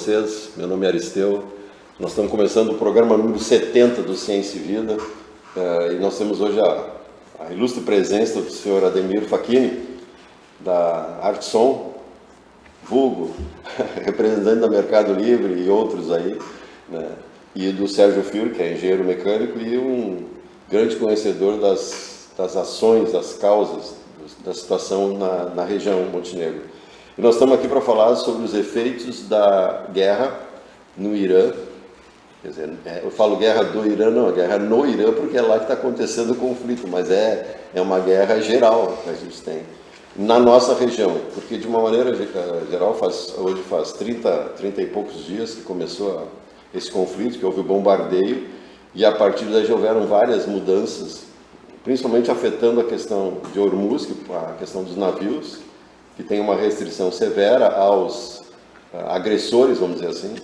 vocês. Meu nome é Aristeu. Nós estamos começando o programa número 70 do Ciência e Vida. E nós temos hoje a ilustre presença do senhor Ademir Facchini, da Artson, vulgo, representante da Mercado Livre e outros aí, né? E do Sérgio Fiore, que é engenheiro mecânico e um grande conhecedor das ações, das causas da situação na região Montenegro. E nós estamos aqui para falar sobre os efeitos da guerra no Irã. Quer dizer, eu falo guerra do Irã, não, é guerra no Irã, porque é lá que está acontecendo o conflito, mas é uma guerra geral que a gente tem na nossa região, porque de uma maneira geral, hoje faz 30 e poucos dias que começou esse conflito, que houve o bombardeio, e a partir daí já houveram várias mudanças, principalmente afetando a questão de Hormuz, a questão dos navios, que tem uma restrição severa aos agressores, vamos dizer assim,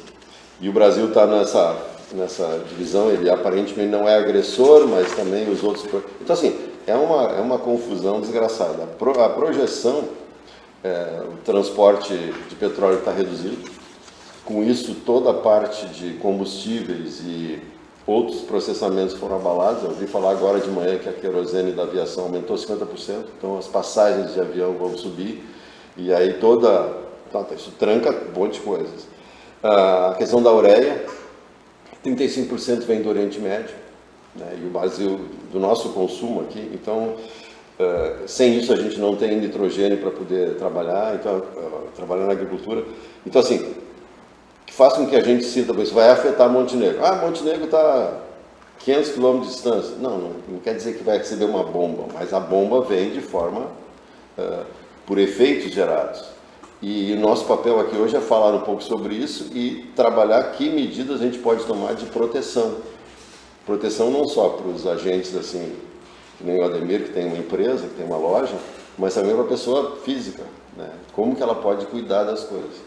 e o Brasil está nessa divisão. Ele aparentemente não é agressor, mas também os outros... Então, assim, é uma confusão desgraçada. A projeção, o transporte de petróleo está reduzido, com isso toda a parte de combustíveis e outros processamentos foram abalados. Eu ouvi falar agora de manhã que a querosene da aviação aumentou 50%, então as passagens de avião vão subir, e aí isso tranca um monte de coisas. A questão da ureia, 35% vem do Oriente Médio, né, e o Brasil, do nosso consumo aqui, então, sem isso a gente não tem nitrogênio para poder trabalhar, então, trabalhar na agricultura. Então, assim, que faz com que a gente sinta, isso vai afetar Montenegro. Montenegro está a 500 km de distância. Não quer dizer que vai receber uma bomba, mas a bomba vem de forma, por efeitos gerados. E o nosso papel aqui hoje é falar um pouco sobre isso e trabalhar que medidas a gente pode tomar de proteção. Proteção não só para os agentes, assim, que nem o Ademir, que tem uma empresa, que tem uma loja, mas também para a pessoa física, né? Como que ela pode cuidar das coisas.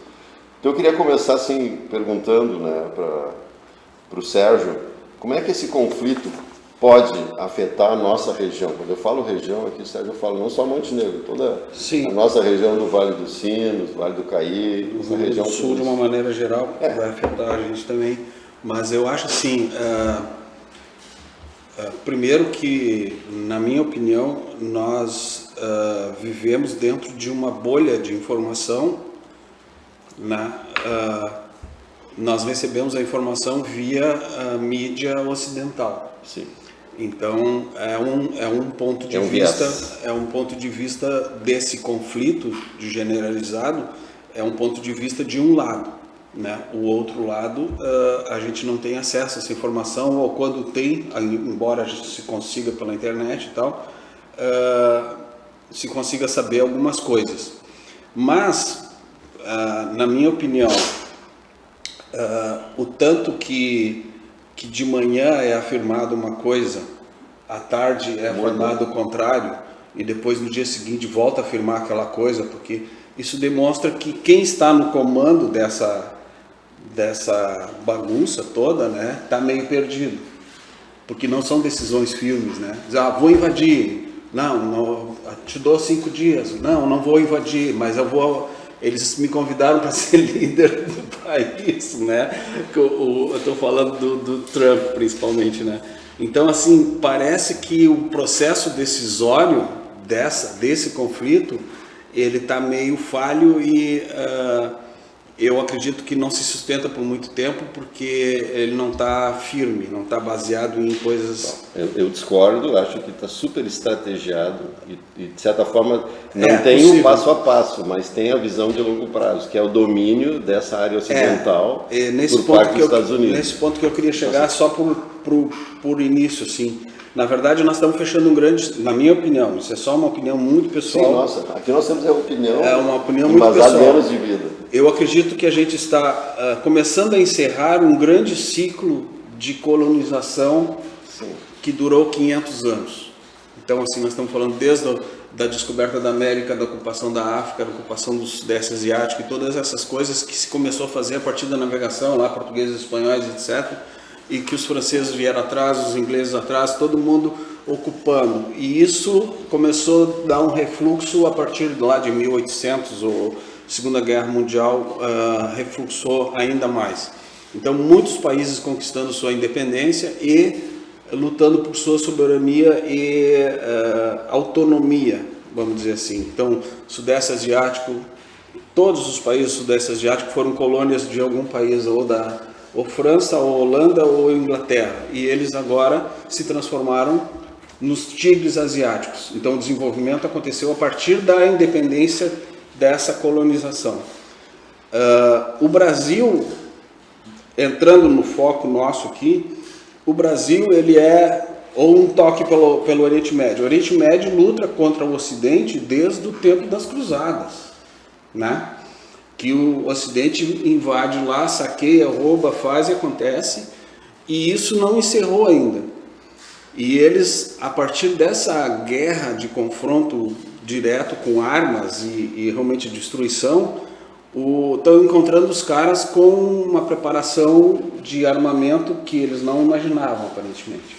Então eu queria começar assim, perguntando, né, para o Sérgio, como é que esse conflito pode afetar a nossa região? Quando eu falo região aqui, Sérgio, eu falo não só Montenegro, toda a nossa região do Vale dos Sinos, Vale do Caí, essa região do Sul, de uma maneira geral, vai afetar a gente também. Mas eu acho assim, primeiro que, na minha opinião, nós vivemos dentro de uma bolha de informação. Nós recebemos a informação via a mídia ocidental. Sim. Então é um ponto de vista desse conflito generalizado, é um ponto de vista de um lado, né? O outro lado, a gente não tem acesso a essa informação, ou quando tem, embora a gente se consiga pela internet e tal, se consiga saber algumas coisas. Mas na minha opinião, o tanto que de manhã é afirmado uma coisa, à tarde é afirmado o contrário, e depois no dia seguinte volta a afirmar aquela coisa, porque isso demonstra que quem está no comando dessa bagunça toda, né, está meio perdido, porque não são decisões firmes, né? Vou invadir, não, te dou 5 dias, não vou invadir, mas eu vou... Eles me convidaram para ser líder do país, né? Eu estou falando do Trump, principalmente, né? Então, assim, parece que o processo decisório desse conflito, ele está meio falho e eu acredito que não se sustenta por muito tempo, porque ele não está firme, não está baseado em coisas... Eu discordo, acho que está super estrategiado e de certa forma não tem um passo a passo, mas tem a visão de longo prazo, que é o domínio dessa área ocidental por parte dos Estados Unidos. Nesse ponto que eu queria chegar, só por início, assim. Na verdade, nós estamos fechando um grande, na minha opinião, isso é só uma opinião muito pessoal. Sim, nossa, aqui nós temos uma opinião muito pessoal. Anos de vida. Eu acredito que a gente está começando a encerrar um grande ciclo de colonização que durou 500 anos. Então, assim, nós estamos falando desde da descoberta da América, da ocupação da África, da ocupação do Sudeste Asiático e todas essas coisas que se começou a fazer a partir da navegação, lá portugueses, espanhóis, etc., e que os franceses vieram atrás, os ingleses atrás, todo mundo ocupando. E isso começou a dar um refluxo a partir de lá de 1800 ou Segunda Guerra Mundial refluxou ainda mais. Então, muitos países conquistando sua independência e lutando por sua soberania e autonomia, vamos dizer assim. Então, Sudeste Asiático, todos os países do Sudeste Asiático foram colônias de algum país, ou França, ou Holanda, ou Inglaterra. E eles agora se transformaram nos tigres asiáticos. Então, o desenvolvimento aconteceu a partir da independência dessa colonização. O Brasil, entrando no foco nosso aqui, o Brasil ele é um toque pelo Oriente Médio. O Oriente Médio luta contra o Ocidente desde o tempo das Cruzadas, né? Que o Ocidente invade lá, saqueia, rouba, faz e acontece, e isso não encerrou ainda. E eles, a partir dessa guerra de confronto direto com armas e realmente destruição, estão encontrando os caras com uma preparação de armamento que eles não imaginavam, aparentemente.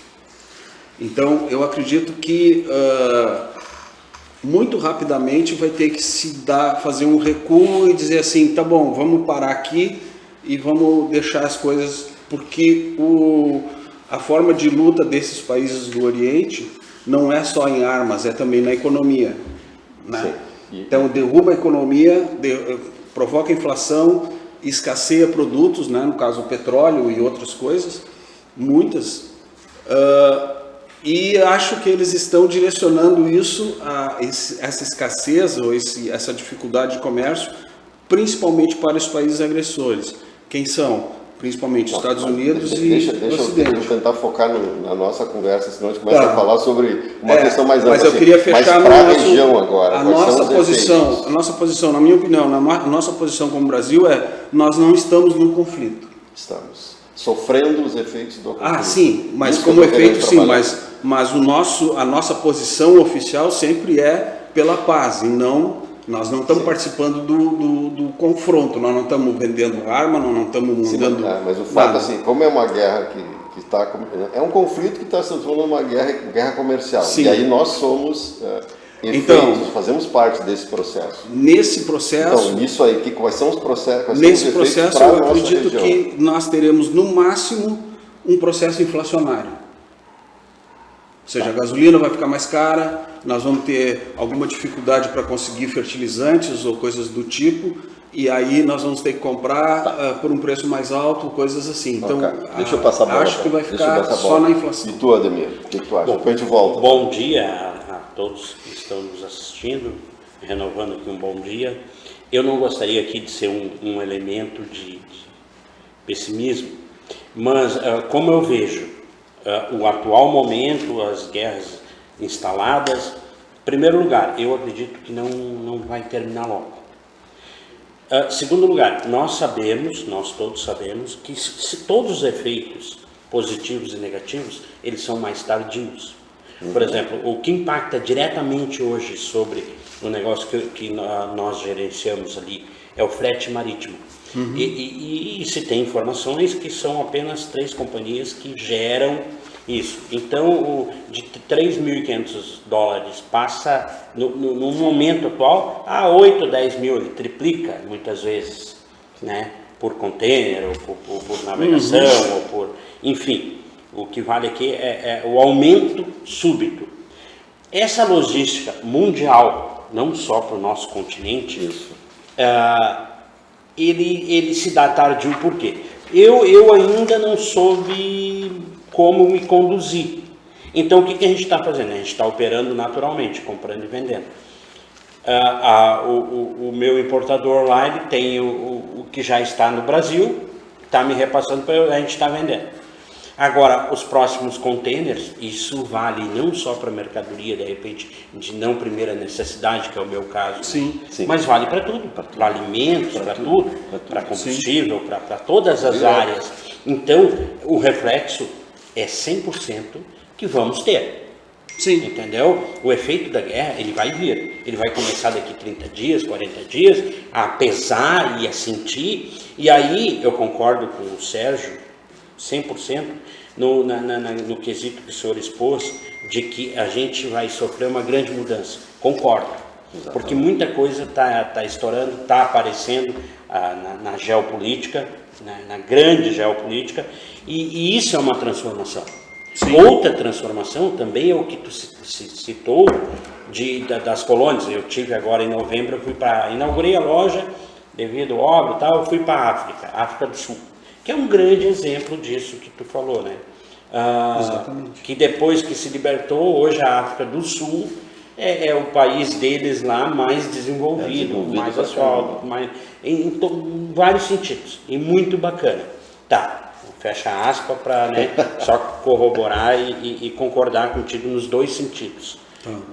Então, eu acredito que muito rapidamente vai ter que fazer um recuo e dizer assim, tá bom, vamos parar aqui e vamos deixar as coisas, porque a forma de luta desses países do Oriente não é só em armas, é também na economia, né? Então, derruba a economia, provoca inflação, escasseia produtos, né? No caso o petróleo e outras coisas, muitas, e acho que eles estão direcionando isso, essa escassez ou essa dificuldade de comércio, principalmente para os países agressores. Quem são? Principalmente Estados Unidos e Ocidente. Deixa eu tentar focar na nossa conversa, senão a gente começa a falar sobre uma questão mais ampla. Mas eu queria fechar para a região agora. A nossa posição, na minha opinião, a nossa posição como Brasil nós não estamos no conflito. Estamos sofrendo os efeitos do conflito. Ah, sim, mas como efeito sim, mas a nossa posição oficial sempre é pela paz, e não... Nós não estamos participando do confronto, nós não estamos vendendo arma, nós não estamos mandando... Mas o fato, assim, como é uma guerra que está... É um conflito que está se transformando numa guerra comercial. Sim. E aí nós somos fazemos parte desse processo. Nesse processo... Então, nisso aí, quais são os processos? Nesse processo, eu acredito que nós teremos, no máximo, um processo inflacionário. Ou seja, a gasolina vai ficar mais cara, nós vamos ter alguma dificuldade para conseguir fertilizantes ou coisas do tipo, e aí nós vamos ter que comprar por um preço mais alto, coisas assim. Então, deixa eu passar a bola, acho que vai ficar só na inflação. E tu, Ademir, o que tu acha? Depois a gente volta. Bom dia a todos que estão nos assistindo, renovando aqui um bom dia. Eu não gostaria aqui de ser um elemento de pessimismo, mas como eu vejo o atual momento, as guerras instaladas, em primeiro lugar, eu acredito que não vai terminar logo. Segundo lugar, nós todos sabemos que todos os efeitos positivos e negativos, eles são mais tardios. Por exemplo, o que impacta diretamente hoje sobre o negócio que nós gerenciamos ali é o frete marítimo. E se tem informações que são apenas 3 companhias que geram isso. Então, de $3.500 passa, no momento atual, a 8 ou 10 mil, ele triplica muitas vezes, né? Por container, ou por navegação, ou por... Enfim, o que vale aqui é o aumento súbito. Essa logística mundial, não só para o nosso continente, ele se dá tardio por quê? Eu ainda não soube como me conduzir. Então, o que a gente está fazendo? A gente está operando naturalmente, comprando e vendendo. O meu importador lá, ele tem o que já está no Brasil, está me repassando para a gente está vendendo. Agora, os próximos containers, isso vale não só para mercadoria, de repente, de não primeira necessidade, que é o meu caso, sim. Mas vale para tudo, para alimentos, para tudo, para combustível, para todas as áreas. Então, o reflexo é 100% que vamos ter. Sim. Entendeu? O efeito da guerra, ele vai vir. Ele vai começar daqui 30 dias, 40 dias, a pesar e a sentir. E aí, eu concordo com o Sérgio, 100%, no quesito que o senhor expôs, de que a gente vai sofrer uma grande mudança. Concordo. porque muita coisa está estourando, está aparecendo na geopolítica, na grande geopolítica, e isso é uma transformação. Sim. Outra transformação também é o que tu citou das colônias. Eu tive agora em novembro, inaugurei a loja devido à obra e tal, eu fui para a África do Sul, que é um grande exemplo disso que tu falou, né? Exatamente. Que depois que se libertou, hoje a África do Sul é o país deles lá mais desenvolvido mais asfalto, em vários sentidos, e muito bacana. Tá, fecha aspas para, né, só corroborar e concordar contigo nos dois sentidos,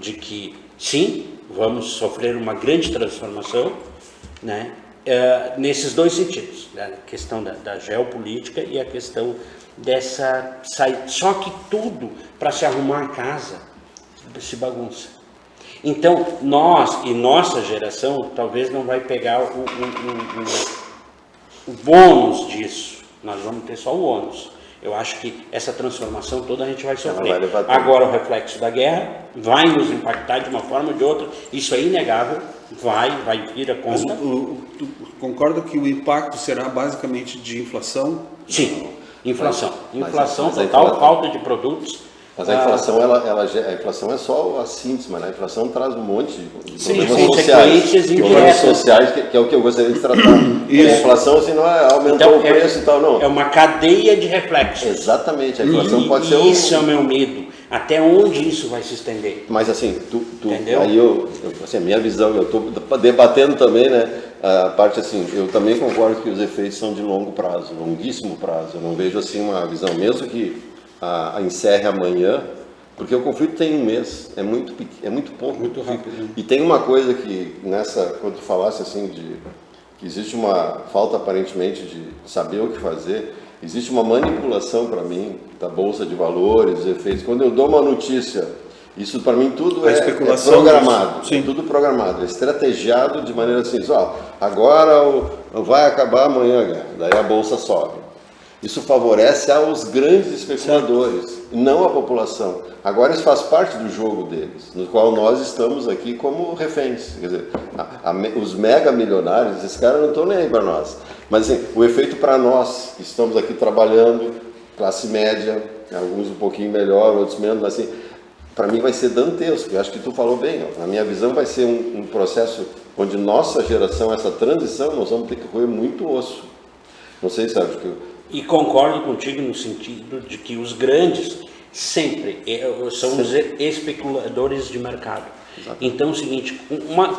de que sim, vamos sofrer uma grande transformação, né, nesses dois sentidos, né, a questão da geopolítica e a questão dessa saída. Só que tudo para se arrumar a casa se bagunça. Então nós e nossa geração talvez não vai pegar o bônus disso, nós vamos ter só o ônus. Eu acho que essa transformação toda a gente vai sofrer. Agora o reflexo da guerra vai nos impactar de uma forma ou de outra, isso é inegável, vai vir a conta. Mas tu concorda que o impacto será basicamente de inflação? Sim, inflação total, falta de produtos. Mas a inflação, a inflação é só a síntese, mas a inflação traz um monte de problemas sociais, que é o que eu gostaria de tratar. Isso. A inflação, assim, não aumentou então, o preço e tal, não. É uma cadeia de reflexos. Exatamente, a inflação pode ser Isso é o meu medo. Até onde isso vai se estender? Mas assim, aí assim, a minha visão, eu estou debatendo também, né? A parte assim, eu também concordo que os efeitos são de longo prazo, longuíssimo prazo. Eu não vejo assim uma visão, mesmo que encerre amanhã, porque o conflito tem um mês, é muito pouco, muito rápido. E tem uma coisa que quando tu falasse assim que existe uma falta aparentemente de saber o que fazer, existe uma manipulação para mim da bolsa de valores, efeitos. Quando eu dou uma notícia, isso para mim tudo é programado, é tudo programado, é estrategiado de maneira assim, agora vai acabar amanhã, daí a bolsa sobe. Isso favorece aos grandes especuladores, não à população. Agora isso faz parte do jogo deles, no qual nós estamos aqui como reféns. Quer dizer, os mega milionários, esses caras não estão nem aí para nós. Mas assim, o efeito para nós, que estamos aqui trabalhando, classe média, alguns um pouquinho melhor, outros menos, mas assim, para mim vai ser dantesco. Eu acho que tu falou bem, na minha visão vai ser um processo onde nossa geração, essa transição, nós vamos ter que roer muito osso. Não sei, Sérgio, E concordo contigo no sentido de que os grandes sempre são os especuladores de mercado. Exatamente. Então é o seguinte,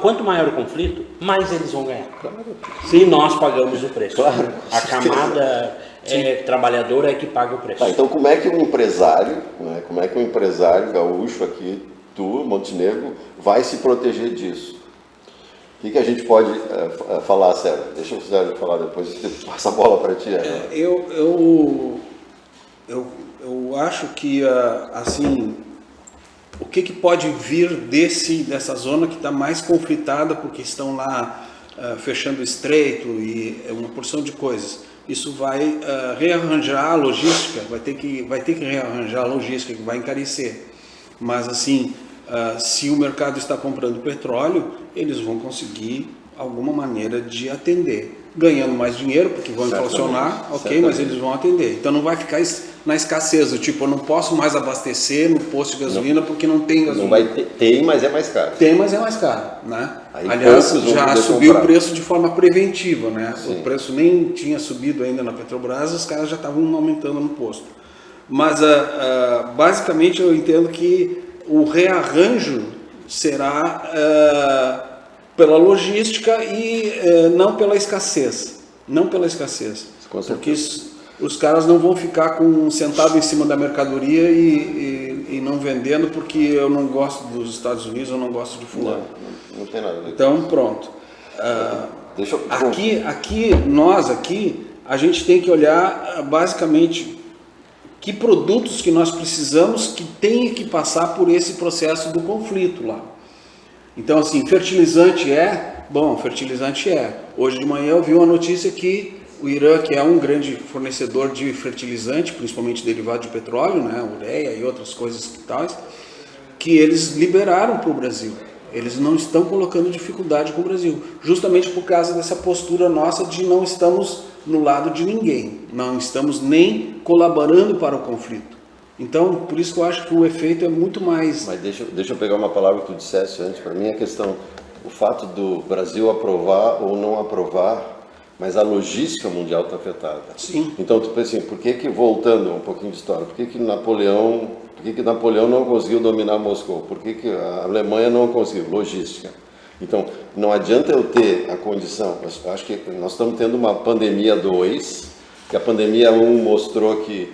quanto maior o conflito, mais eles vão ganhar. Claro. E nós pagamos o preço. Claro. A camada trabalhadora é que paga o preço. Então como é que um empresário, gaúcho aqui, Montenegro, vai se proteger disso? O que a gente pode falar, Sérgio? Deixa o Sérgio falar depois, passa a bola para ti. Eu acho que, assim, o que pode vir dessa zona que está mais conflitada, porque estão lá fechando o estreito e uma porção de coisas. Isso vai rearranjar a logística, vai ter que rearranjar a logística, que vai encarecer. Mas, assim, se o mercado está comprando petróleo, eles vão conseguir alguma maneira de atender, ganhando mais dinheiro, porque vão inflacionar, mas eles vão atender. Então não vai ficar na escassez, do tipo, eu não posso mais abastecer no posto de gasolina porque não tem gasolina. Não vai ter, mas é mais caro. Tem, mas é mais caro, né? Aliás, já subiu o preço de forma preventiva, né? Sim. O preço nem tinha subido ainda na Petrobras, os caras já estavam aumentando no posto. Mas basicamente eu entendo que o rearranjo será pela logística e não pela escassez. Não pela escassez. Porque os caras não vão ficar com um centavo em cima da mercadoria e não vendendo porque eu não gosto dos Estados Unidos, eu não gosto de fulano. Não tem nada a ver. Então, pronto. Nós aqui, a gente tem que olhar basicamente que produtos que nós precisamos que tem que passar por esse processo do conflito lá. Então, assim, fertilizante fertilizante é. Hoje de manhã eu vi uma notícia que o Irã, que é um grande fornecedor de fertilizante, principalmente derivado de petróleo, né, ureia e outras coisas tais, que eles liberaram para o Brasil. Eles não estão colocando dificuldade com o Brasil, justamente por causa dessa postura nossa de não estamos no lado de ninguém, não estamos nem colaborando para o conflito. Então, por isso que eu acho que o efeito é muito mais... Mas deixa eu pegar uma palavra que tu disseste antes. Para mim a questão, o fato do Brasil aprovar ou não aprovar, mas a logística mundial está afetada. Sim. Então, tu pensa assim, por que voltando um pouquinho de história, por que Napoleão não conseguiu dominar Moscou? Por que a Alemanha não conseguiu? Logística. Então, não adianta eu ter a condição, eu acho que nós estamos tendo uma pandemia 2, que a pandemia 1 mostrou que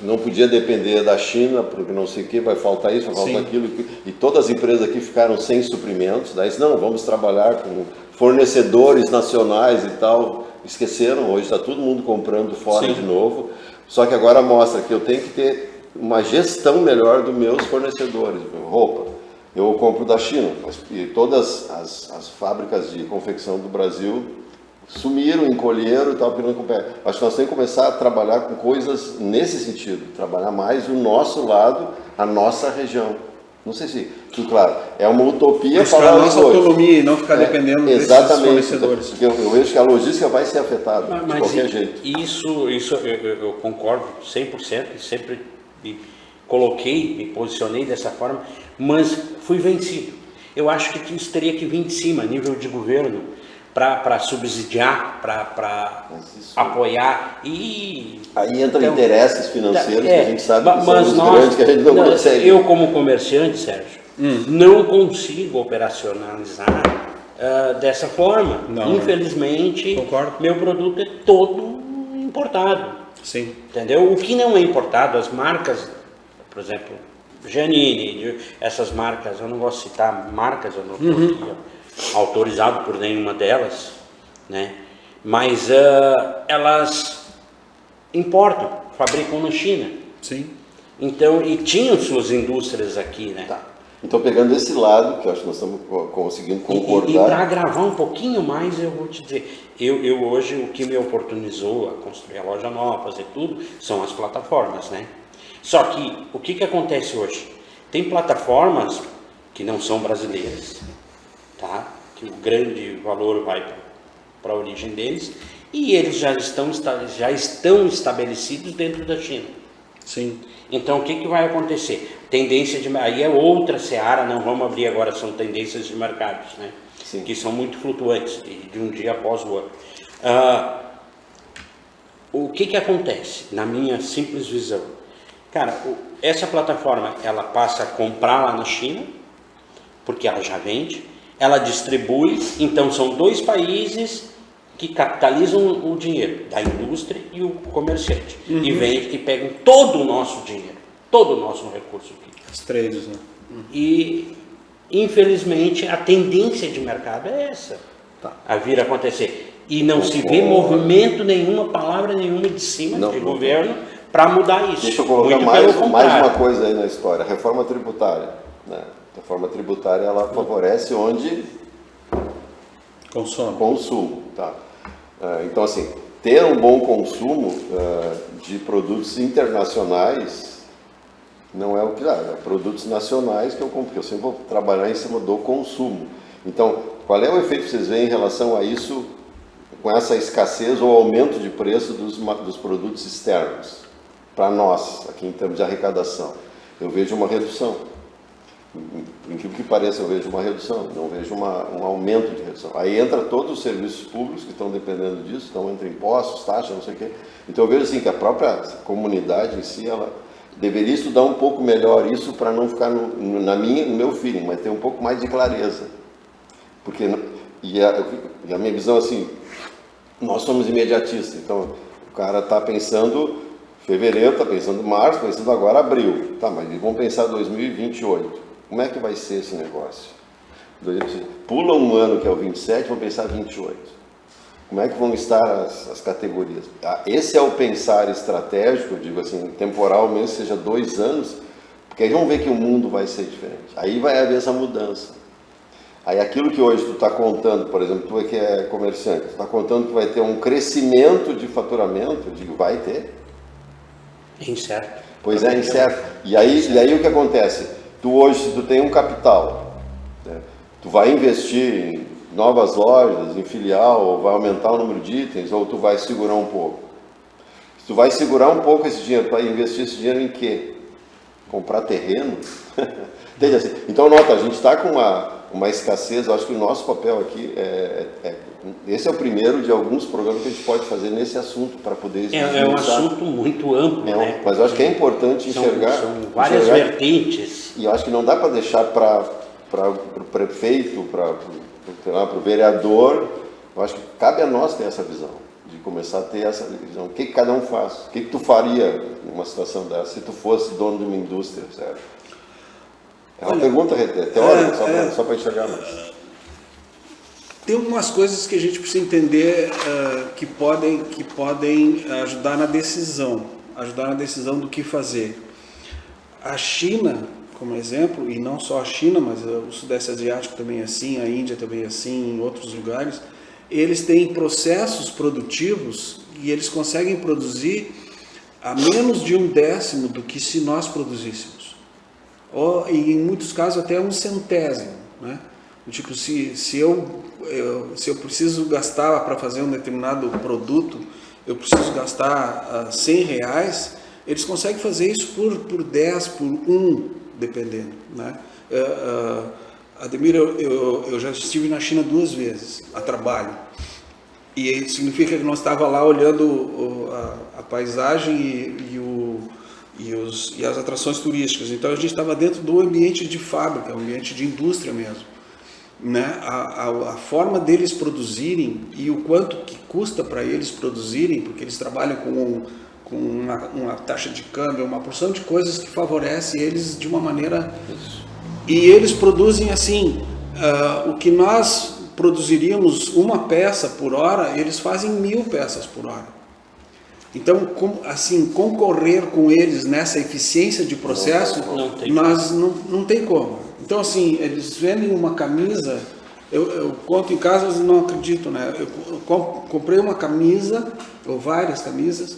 não podia depender da China, porque não sei o que, vai faltar isso, vai faltar aquilo, e todas as empresas aqui ficaram sem suprimentos, daí não, vamos trabalhar com fornecedores nacionais e tal, esqueceram, hoje está todo mundo comprando fora de novo, só que agora mostra que eu tenho que ter uma gestão melhor dos meus fornecedores, roupa, eu compro da China, e todas as fábricas de confecção do Brasil sumiram, encolheram e tal, acho que nós temos que começar a trabalhar com coisas nesse sentido, trabalhar mais o nosso lado, a nossa região. Não sei se, claro, é uma utopia falar a nossa autonomia e não ficar dependendo desses fornecedores. Porque eu vejo que a logística vai ser afetada de qualquer jeito. Isso eu concordo 100%, e sempre me posicionei dessa forma, mas fui vencido. Eu acho que isso teria que vir de cima, a nível de governo, para subsidiar, para apoiar e... Aí entra interesses financeiros que a gente sabe que são os grandes que a gente não consegue. Eu como comerciante, Sérgio, não consigo operacionalizar dessa forma. Não. Infelizmente, Concordo. Meu produto é todo importado. Sim. Entendeu? O que não é importado, as marcas, por exemplo, Giannini, essas marcas, eu não gosto de citar marcas, eu não estou aqui, autorizado por nenhuma delas, né? Mas elas importam, fabricam na China. Sim. Então, e tinham suas indústrias aqui, né? Tá. Então, pegando esse lado, que eu acho que nós estamos conseguindo concordar... E para agravar um pouquinho mais, eu vou te dizer, eu hoje, o que me oportunizou a construir a loja nova, fazer tudo, são as plataformas, né? Só que, o que acontece hoje? Tem plataformas que não são brasileiras, tá? Que o grande valor vai para a origem deles, e eles já estão estabelecidos dentro da China. Sim. Então, o que vai acontecer? Tendência de... Aí é outra seara, não vamos abrir agora, são tendências de mercados, né? Sim. Que são muito flutuantes, de um dia após o outro. O que acontece, na minha simples visão? Cara, essa plataforma, ela passa a comprar lá na China, porque ela já vende, ela distribui, então são dois países que capitalizam o dinheiro da indústria e o comerciante, e vende e pegam todo o nosso dinheiro, todo o nosso recurso aqui. Os traders, né? E infelizmente a tendência de mercado é essa, a vir a acontecer. E não se vê movimento nenhuma, palavra nenhuma de cima do governo para mudar isso. Deixa eu colocar mais uma coisa aí na história, a reforma tributária, né? A reforma tributária, ela favorece onde? Consumo, tá? Então, assim, ter um bom consumo de produtos internacionais não é o que é produtos nacionais que eu compro, porque eu sempre vou trabalhar em cima do consumo. Então, qual é o efeito que vocês veem em relação a isso, com essa escassez ou aumento de preço dos produtos externos? Para nós, aqui em termos de arrecadação, eu vejo uma redução. Por incrível que pareça, eu vejo uma redução, não vejo um aumento de redução. Aí entra todos os serviços públicos que estão dependendo disso, então entra impostos, taxas, não sei o quê. Então eu vejo assim que a própria comunidade em si, ela deveria estudar um pouco melhor isso para não ficar no meu feeling, mas ter um pouco mais de clareza. Porque, e a minha visão assim, nós somos imediatistas, então o cara está pensando fevereiro, está pensando março, pensando agora abril. Tá, mas vamos pensar 2028. Como é que vai ser esse negócio? Pula um ano que é o 27, vamos pensar 28. Como é que vão estar as categorias? Esse é o pensar estratégico, eu digo assim, temporal mesmo, seja 2 anos, porque aí vamos ver que o mundo vai ser diferente. Aí vai haver essa mudança. Aí aquilo que hoje tu está contando, por exemplo, tu que é comerciante, tu está contando que vai ter um crescimento de faturamento, eu digo, vai ter. Incerto. Pois é, incerto. E aí o que acontece? Tu hoje, se tu tem um capital, né? Tu vai investir em novas lojas, em filial, ou vai aumentar o número de itens, ou tu vai segurar um pouco? Se tu vai segurar um pouco esse dinheiro, para investir esse dinheiro em quê? Comprar terreno? Entende assim? Então, nota, a gente está com uma escassez. Eu acho que o nosso papel aqui esse é o primeiro de alguns programas que a gente pode fazer nesse assunto para poder É um assunto muito amplo, né? Mas eu acho que é importante enxergar. São várias vertentes. E eu acho que não dá para deixar para o prefeito, para o vereador. Eu acho que cabe a nós ter essa visão, de começar a ter essa visão. O que cada um faz? O que tu faria numa situação dessa se tu fosse dono de uma indústria, certo? É uma pergunta teórica, só para enxergar mais. Tem algumas coisas que a gente precisa entender que podem ajudar na decisão do que fazer. A China, como exemplo, e não só a China, mas o Sudeste Asiático também é assim, a Índia também é assim, em outros lugares, eles têm processos produtivos e eles conseguem produzir a menos de 1/10 do que se nós produzíssemos. Ou, e em muitos casos até 1/100, né? Tipo, se eu preciso gastar para fazer um determinado produto, eu preciso gastar R$100, eles conseguem fazer isso por 10, por 1, dependendo, né? Ademir, eu já estive na China 2 vezes, a trabalho, e significa que nós estávamos lá olhando a paisagem e as atrações turísticas. Então a gente estava dentro do ambiente de fábrica, um ambiente de indústria mesmo, né? A forma deles produzirem e o quanto que custa para eles produzirem, porque eles trabalham com uma taxa de câmbio, uma porção de coisas que favorece eles de uma maneira. E eles produzem assim, o que nós produziríamos uma peça por hora, eles fazem 1000 peças por hora. Então, concorrer com eles nessa eficiência de processo, nós não tem como. Então, assim, eles vendem uma camisa, eu conto em casa, mas não acredito, né? Eu comprei uma camisa, ou várias camisas,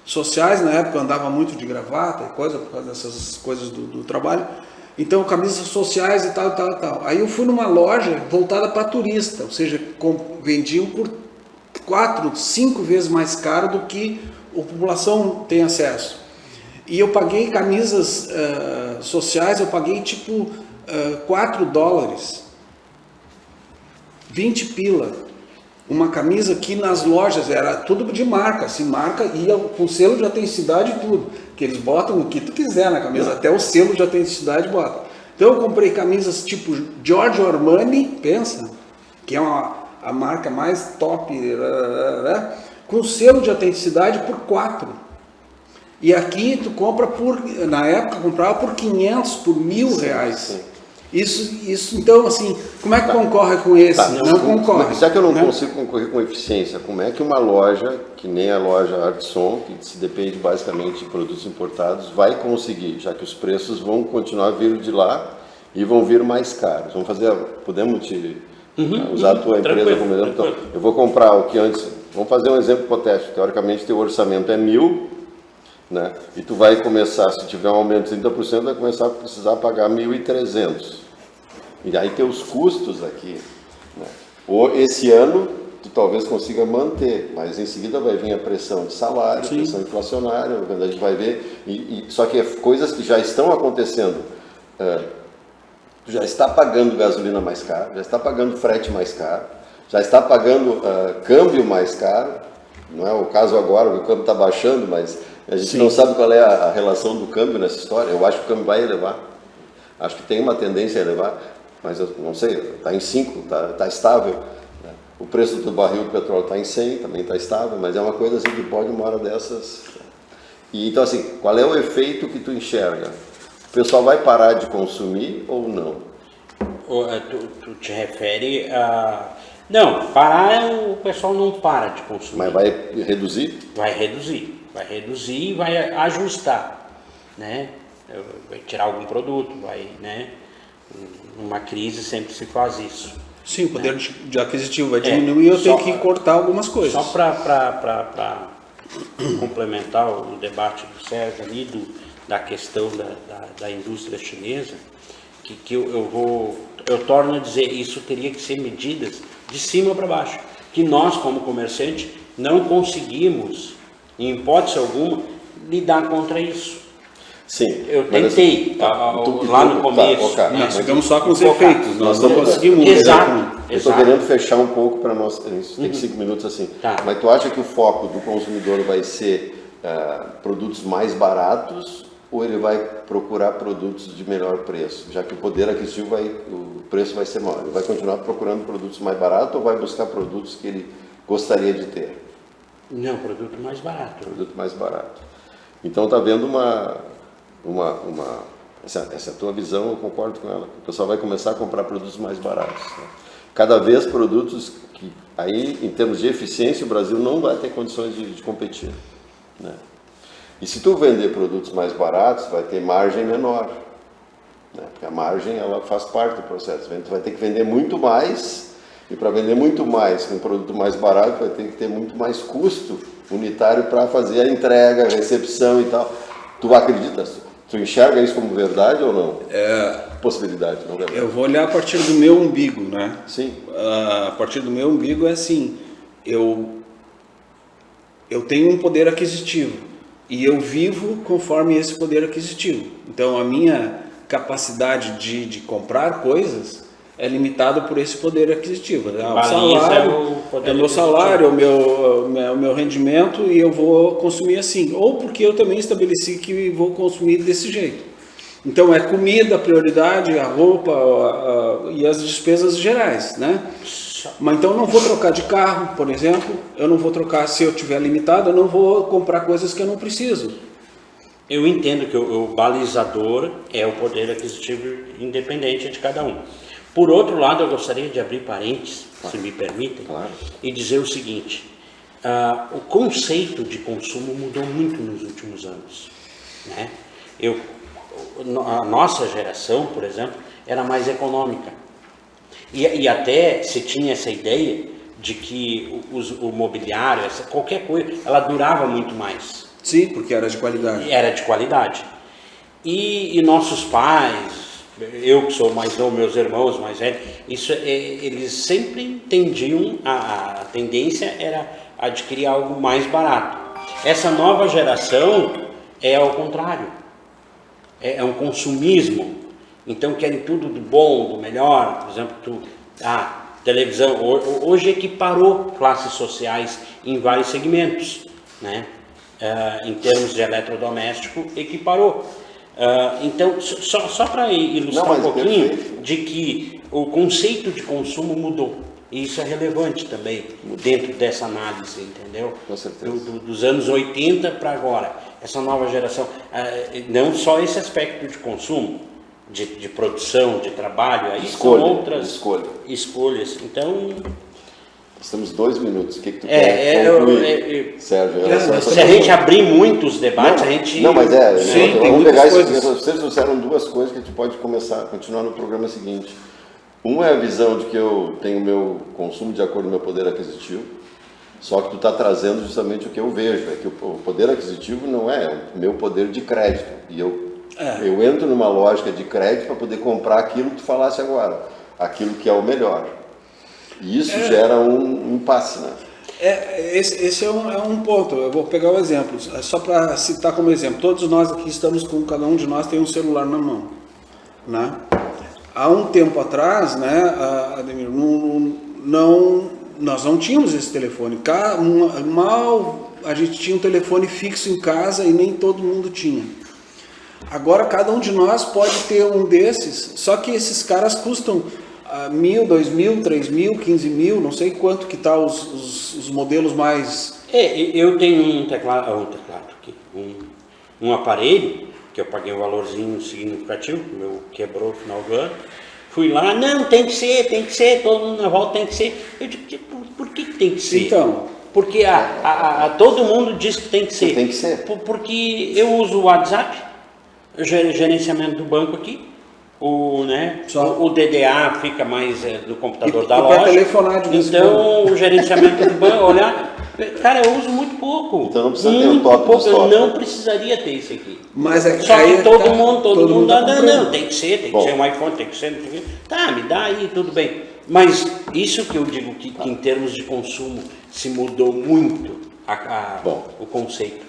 sociais. Na época eu andava muito de gravata e coisa, por causa dessas coisas do trabalho. Então, camisas sociais e tal. Aí eu fui numa loja voltada para turista, ou seja, vendiam por 4, 5 vezes mais caro do que a população tem acesso. E eu paguei camisas sociais, eu paguei tipo $4, 20 pila. Uma camisa que nas lojas era tudo de marca, assim, marca ia com selo de autenticidade e tudo, que eles botam o que tu quiser na camisa, até o selo de autenticidade bota. Então eu comprei camisas tipo Giorgio Armani, pensa, que é a marca mais top, com selo de autenticidade por 4. E aqui tu compra na época comprava por 500, por R$1.000. Sim. Isso, então, assim, como é que concorre com esse? Não concorre. Já que eu não consigo concorrer com eficiência, como é que uma loja, que nem a loja Artson, que se depende basicamente de produtos importados, vai conseguir, já que os preços vão continuar vindo de lá e vão vir mais caros? Podemos usar a tua empresa como exemplo? Então, eu vou comprar o que antes, vamos fazer um exemplo hipotético, teoricamente teu orçamento é 1.000, né? E tu vai começar, se tiver um aumento de 30%, vai começar a precisar pagar 1.300. E aí teus custos aqui, né? Ou esse ano tu talvez consiga manter, mas em seguida vai vir a pressão de salário, Sim. pressão inflacionária, a gente vai ver, só que coisas que já estão acontecendo. Tu já está pagando gasolina mais caro, já está pagando frete mais caro, já está pagando câmbio mais caro. Não é o caso agora, o câmbio está baixando, mas a gente não sabe qual é a relação do câmbio nessa história. Eu acho que o câmbio vai elevar, acho que tem uma tendência a elevar, mas eu não sei, está em 5, está estável, né? O preço do barril de petróleo está em 100, também está estável, mas é uma coisa assim que pode uma hora dessas. E então, assim, qual é o efeito que tu enxerga? O pessoal vai parar de consumir ou não? Tu te refere a... Não, parar o pessoal não para de consumir. Mas vai reduzir? Vai reduzir e vai ajustar, né? Vai tirar algum produto, né? Numa crise sempre se faz isso. Sim, o poder de aquisitivo vai diminuir e eu tenho que cortar algumas coisas. Só para complementar o debate do Sérgio ali, da questão da indústria chinesa, que eu torno a dizer, isso teria que ser medidas de cima para baixo, que nós como comerciante não conseguimos, em hipótese alguma, lidar contra isso. Sim. Eu tentei lá no começo. Nós ficamos só com os efeitos, nós não conseguimos. Exato. Eu estou querendo fechar um pouco para nós, a gente tem 5 minutos assim. Tá. Mas tu acha que o foco do consumidor vai ser produtos mais baratos ou ele vai procurar produtos de melhor preço? Já que o poder aquisitivo o preço vai ser maior. Ele vai continuar procurando produtos mais baratos ou vai buscar produtos que ele gostaria de ter? Não, produto mais barato. Produto mais barato. Então está havendo essa tua visão, eu concordo com ela. O pessoal vai começar a comprar produtos mais baratos. Né? Cada vez produtos que, aí, em termos de eficiência, o Brasil não vai ter condições de competir. Né? E se tu vender produtos mais baratos, vai ter margem menor. Né? Porque a margem, ela faz parte do processo. Tu vai ter que vender muito mais, e para vender muito mais com um produto mais barato, vai ter que ter muito mais custo unitário para fazer a entrega, a recepção e tal. Tu acreditas? Tu enxerga isso como verdade ou não? Possibilidade, não verdade. Eu vou olhar a partir do meu umbigo, né? Sim. A partir do meu umbigo é assim, eu tenho um poder aquisitivo e eu vivo conforme esse poder aquisitivo. Então a minha capacidade de comprar coisas é limitada por esse poder aquisitivo. O salário, é o meu salário, o meu rendimento e eu vou consumir assim. Ou porque eu também estabeleci que vou consumir desse jeito. Então é comida, a prioridade, a roupa e as despesas gerais, né? Mas então eu não vou trocar de carro, por exemplo, eu não vou trocar, se eu tiver limitado, eu não vou comprar coisas que eu não preciso. Eu entendo que o balizador é o poder aquisitivo independente de cada um. Por outro lado, eu gostaria de abrir parênteses, se me permitem, e dizer o seguinte, o conceito de consumo mudou muito nos últimos anos. Né? A nossa geração, por exemplo, era mais econômica. E até se tinha essa ideia de que o mobiliário, qualquer coisa, ela durava muito mais. Sim, porque era de qualidade. Era de qualidade. E nossos pais, eu que sou mais novo, meus irmãos mais velhos, eles sempre entendiam, a tendência era adquirir algo mais barato. Essa nova geração é ao contrário. É um consumismo. Então querem tudo do bom, do melhor. Por exemplo, televisão. Hoje equiparou classes sociais em vários segmentos, né? Em termos de eletrodoméstico, equiparou. Então, só para ilustrar um pouquinho de que o conceito de consumo mudou. E isso é relevante também dentro dessa análise, entendeu? Com certeza. Dos anos 80 para agora. Essa nova geração, não só esse aspecto de consumo, de produção, de trabalho, aí são outras escolhas. Então... Nós temos 2 minutos. O que tu quer concluir, Sérgio? Se a gente abrir muitos debates, a gente... Não, mas sim, vamos pegar isso. Vocês disseram 2 coisas que a gente pode continuar no programa seguinte. Uma é a visão de que eu tenho meu consumo de acordo com o meu poder aquisitivo, só que tu está trazendo justamente o que eu vejo, é que o poder aquisitivo não é o meu poder de crédito. E eu entro numa lógica de crédito para poder comprar aquilo que tu falasse agora, aquilo que é o melhor. E isso gera um impasse, né? Esse é um ponto. Eu vou pegar um exemplo, só para citar como exemplo. Todos nós aqui estamos cada um de nós tem um celular na mão, né? Há um tempo atrás, né, Ademir, nós não tínhamos esse telefone. Mal a gente tinha um telefone fixo em casa e nem todo mundo tinha. Agora cada um de nós pode ter um desses, só que esses caras custam 1.000, 2.000, 3.000, 15.000, não sei quanto que tá os modelos mais... Eu tenho um teclado aqui, um aparelho, que eu paguei um valorzinho significativo, o meu quebrou no final do ano, fui lá, não, tem que ser, todo mundo na volta tem que ser. Eu digo, por que tem que ser? Então... Porque todo mundo diz que tem que ser. Tem que ser. Porque eu uso o WhatsApp, o gerenciamento do banco aqui, o DDA fica mais do computador da loja. Telefonar de vez em então o gerenciamento do banco, olhar, Cara, eu uso muito pouco. Então não precisa ter muito o top do pouco. Eu software. não precisaria ter isso aqui. Mas é Só aí que todo tá, mundo tá não, comprando. tem que ser Bom. um iPhone, tem que ser, não sei o quê. Tá, me dá aí, tudo bem. Mas isso que eu digo que em termos de consumo se mudou muito Bom. o conceito.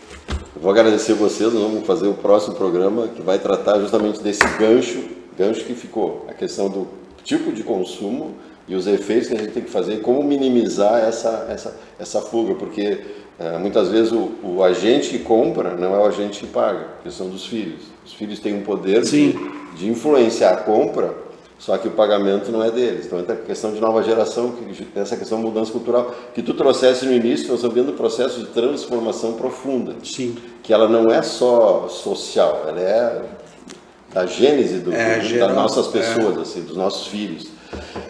Eu vou agradecer vocês, nós vamos fazer o próximo programa que vai tratar justamente desse gancho que ficou, a questão do tipo de consumo e os efeitos que a gente tem que fazer e como minimizar essa fuga, porque muitas vezes o agente que compra não é o agente que paga, a questão dos filhos. Os filhos têm um poder de influenciar a compra, só que o pagamento não é deles. Então entra a questão de nova geração, essa questão de mudança cultural, que tu trouxesse no início, nós estamos vendo um processo de transformação profunda. Sim. Que ela não é só social, ela é da gênese geral, das nossas pessoas, assim, dos nossos filhos.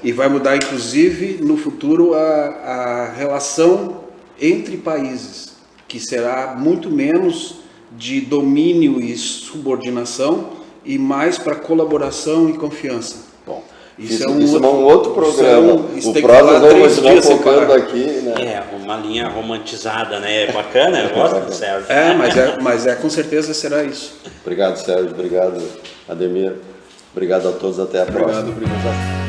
E vai mudar, inclusive, no futuro, a relação entre países, que será muito menos de domínio e subordinação e mais para colaboração e confiança. Bom, Isso isso é um outro programa. isso O tem que próximo falar vamos 3 continuar dias sem focando parar. aqui, né? É, uma linha romantizada, né? É bacana, eu gosto do Sérgio. Mas com certeza será isso. Obrigado, Sérgio. Obrigado, Ademir. Obrigado a todos. Até a próxima. Obrigado.